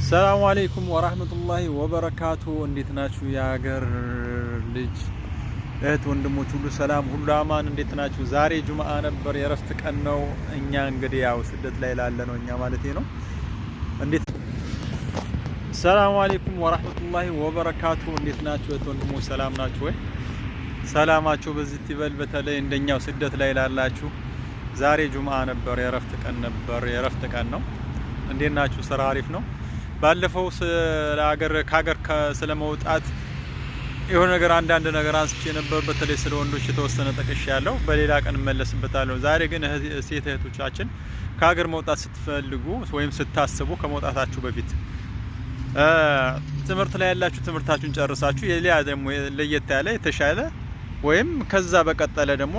ሰላሙ አለይኩም ወራህመቱላሂ ወበረካቱ። እንዴት ናችሁ የሀገር ልጅ እህት ወንድሞች፣ ሁሉ ሰላም ሁሉ አማን? እንዴት ናችሁ? ዛሬ ጁምአ ነበር፣ የረፍት ቀን ነው። እኛ እንግዲህ ያው ስደት ላይ ላለ ነው እኛ ማለት ነው። እንዴት ሰላሙ አለይኩም ወራህመቱላሂ ወበረካቱ። እንዴት ናችሁ እህት ወንድሞች፣ ሰላም ናችሁ ወይ? ሰላማችሁ በዚህ ይበል። በተለይ እንደኛው ስደት ላይ ላላችሁ ዛሬ ጁምአ ነበር፣ የረፍት ቀን ነበር፣ የረፍት ቀን ነው። እንዴት ናችሁ? ስራ አሪፍ ነው? ባለፈው ከሀገር ስለመውጣት የሆነ ነገር አንዳንድ ነገር አንስቼ ነበር። በተለይ ስለ ወንዶች የተወሰነ ጠቅሼ ያለው በሌላ ቀን እመለስበታለሁ። ዛሬ ግን ሴት እህቶቻችን ከሀገር መውጣት ስትፈልጉ ወይም ስታስቡ ከመውጣታችሁ በፊት ትምህርት ላይ ያላችሁ ትምህርታችሁን ጨርሳችሁ የሌላ ደግሞ ለየት ያለ የተሻለ ወይም ከዛ በቀጠለ ደግሞ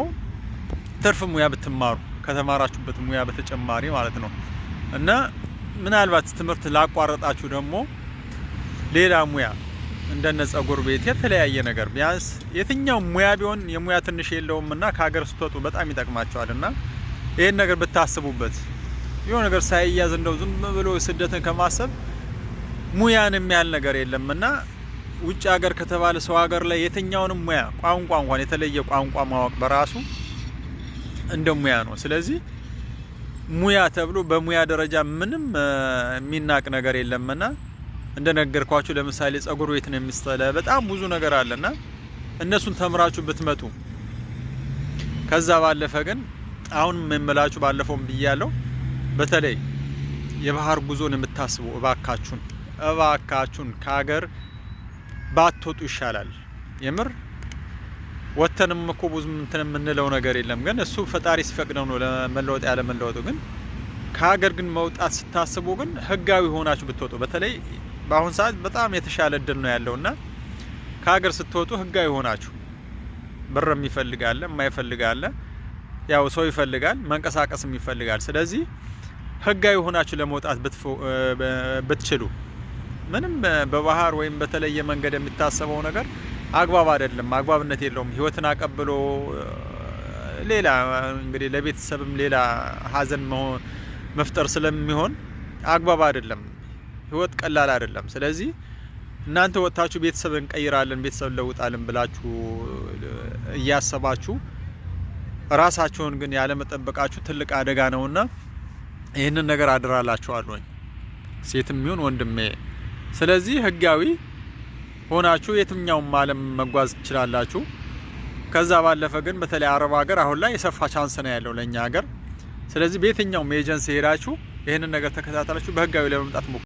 ትርፍ ሙያ ብትማሩ ከተማራችሁበት ሙያ በተጨማሪ ማለት ነው እና ምናልባት ትምህርት ላቋረጣችሁ ደግሞ ሌላ ሙያ እንደነ ጸጉር ቤት የተለያየ ነገር ቢያንስ የትኛው ሙያ ቢሆን የሙያ ትንሽ የለውምና ከሀገር ስትወጡ በጣም ይጠቅማቸዋልና ይሄን ነገር ብታስቡበት። የሆነ ነገር ሳይያዝ እንደው ዝም ብሎ ስደትን ከማሰብ ሙያን የሚያህል ነገር የለምና ውጭ ሀገር ከተባለ ሰው ሀገር ላይ የትኛውንም ሙያ ቋንቋ እንኳን የተለየ ቋንቋ ማወቅ በራሱ እንደ ሙያ ነው። ስለዚህ ሙያ ተብሎ በሙያ ደረጃ ምንም የሚናቅ ነገር የለምና እንደነገርኳችሁ ለምሳሌ ጸጉር ቤት ነው የሚስተለ በጣም ብዙ ነገር አለና እነሱን ተምራችሁ ብትመጡ። ከዛ ባለፈ ግን አሁን የምላችሁ ባለፈውም ብያለሁ፣ በተለይ የባህር ጉዞን የምታስቡ እባካችሁን ከሀገር ባትወጡ ይሻላል። የምር ወተንም እኮ ብዙ እንትን የምንለው ነገር የለም፣ ግን እሱ ፈጣሪ ሲፈቅደው ነው ለመለወጥ ያለ መለወጡ። ግን ከሀገር ግን መውጣት ስታስቡ ግን ህጋዊ ሆናችሁ ብትወጡ፣ በተለይ በአሁን ሰዓት በጣም የተሻለ እድል ነው ያለውና ከሀገር ስትወጡ ህጋዊ ሆናችሁ ብር የሚፈልጋለ የማይፈልጋለ ያው ሰው ይፈልጋል መንቀሳቀስም ይፈልጋል። ስለዚህ ህጋዊ ሆናችሁ ለመውጣት ብትችሉ ምንም በባህር ወይም በተለየ መንገድ የሚታሰበው ነገር አግባብ አይደለም፣ አግባብነት የለውም። ህይወትን አቀብሎ ሌላ እንግዲህ ለቤተሰብም ሌላ ሀዘን መፍጠር ስለሚሆን አግባብ አይደለም። ህይወት ቀላል አይደለም። ስለዚህ እናንተ ወጣችሁ ቤተሰብ እንቀይራለን ቤተሰብ ለውጣለን ብላችሁ እያሰባችሁ ራሳችሁን ግን ያለ መጠበቃችሁ ትልቅ አደጋ ነውና ይህንን ነገር አድራላችኋለሁ፣ ሴትም ይሁን ወንድሜ። ስለዚህ ህጋዊ ሆናችሁ የትኛውም ዓለም መጓዝ ትችላላችሁ። ከዛ ባለፈ ግን በተለይ አረብ ሀገር አሁን ላይ የሰፋ ቻንስ ነው ያለው ለኛ ሀገር። ስለዚህ በየትኛውም ኤጀንሲ ሄዳችሁ ይህንን ነገር ተከታተላችሁ በህጋዊ ለመምጣት